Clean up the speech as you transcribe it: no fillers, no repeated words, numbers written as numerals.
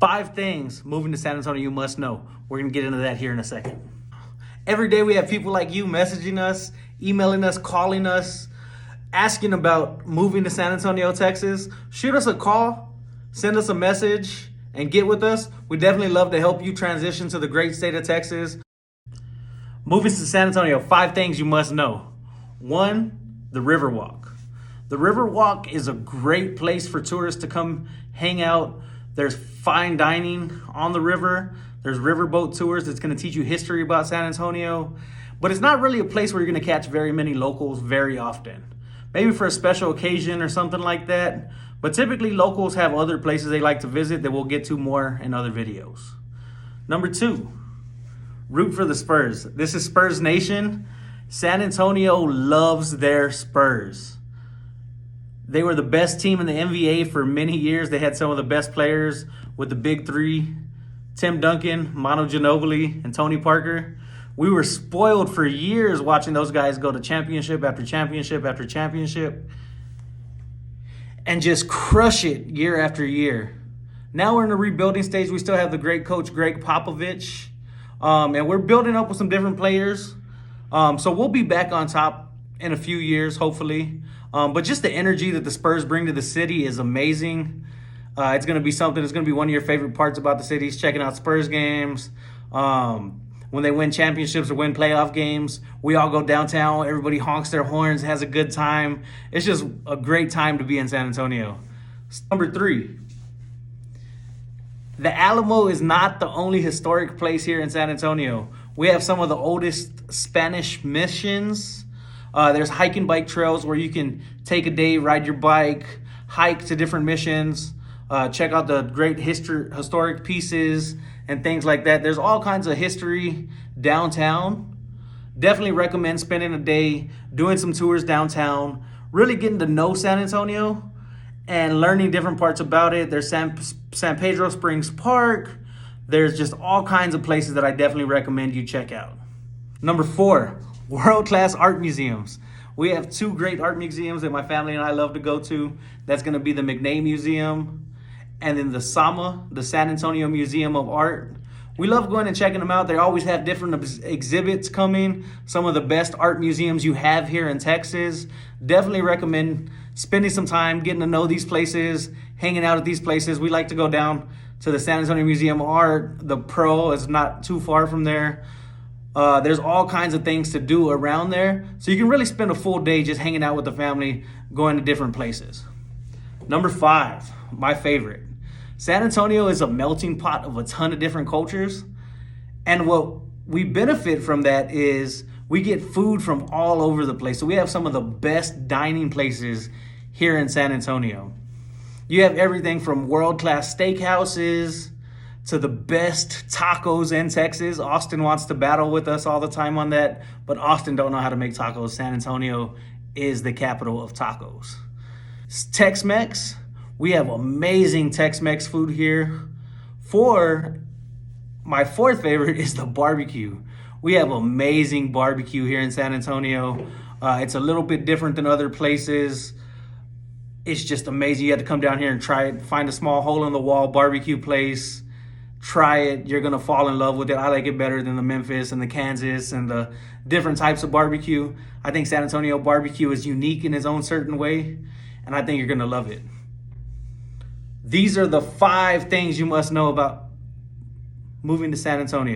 5 things moving to San Antonio you must know. We're going to get into that here in a second. Every day we have people like you messaging us, emailing us, calling us, asking about moving to San Antonio, Texas. Shoot us a call, send us a message, and get with us. We definitely love to help you transition to the great state of Texas. Moving to San Antonio, 5 things you must know. 1, the Riverwalk. The Riverwalk is a great place for tourists to come hang out. There's fine dining on the river. There's riverboat tours that's going to teach you history about San Antonio. But it's not really a place where you're going to catch very many locals very often. Maybe for a special occasion or something like that. But typically locals have other places they like to visit that we'll get to more in other videos. Number 2, root for the Spurs. This is Spurs Nation. San Antonio loves their Spurs. They were the best team in the NBA for many years. They had some of the best players with the big 3, Tim Duncan, Manu Ginobili, and Tony Parker. We were spoiled for years watching those guys go to championship after championship after championship and just crush it year after year. Now we're in a rebuilding stage. We still have the great coach, Greg Popovich, and we're building up with some different players. So we'll be back on top in a few years, hopefully. But just the energy that the Spurs bring to the city is amazing. It's going to be something. It's going to be one of your favorite parts about the city is checking out Spurs games. When they win championships or win playoff games, we all go downtown. Everybody honks their horns, has a good time. It's just a great time to be in San Antonio. Number 3, the Alamo is not the only historic place here in San Antonio. We have some of the oldest Spanish missions. There's hiking bike trails where you can take a day, ride your bike, hike to different missions, check out the great historic pieces and things like that. There's all kinds of history downtown. Definitely recommend spending a day doing some tours downtown, really getting to know San Antonio and learning different parts about it. There's San Pedro Springs Park. There's just all kinds of places that I definitely recommend you check out. Number 4, world-class art museums. We have 2 great art museums that my family and I love to go to. That's going to be the McNay Museum and then the SAMA, the San Antonio Museum of Art. We love going and checking them out. They always have different exhibits coming. Some of the best art museums you have here in Texas. Definitely recommend spending some time getting to know these places, hanging out at these places. We like to go down to the San Antonio Museum of Art. The Pro is not too far from there. There's all kinds of things to do around there. So you can really spend a full day just hanging out with the family, going to different places. Number 5, my favorite. San Antonio is a melting pot of a ton of different cultures. And what we benefit from that is we get food from all over the place. So we have some of the best dining places here in San Antonio. You have everything from world-class steakhouses to the best tacos in Texas. Austin wants to battle with us all the time on that, but Austin don't know how to make tacos. San Antonio is the capital of tacos. Tex-Mex, we have amazing Tex-Mex food here. My 4th favorite is the barbecue. We have amazing barbecue here in San Antonio. It's a little bit different than other places. It's just amazing. You have to come down here and try it. Find a small hole-in-the-wall barbecue place. Try it. You're going to fall in love with it. I like it better than the Memphis and the Kansas and the different types of barbecue. I think San Antonio barbecue is unique in its own certain way, and I think you're going to love it. These are the 5 things you must know about moving to San Antonio.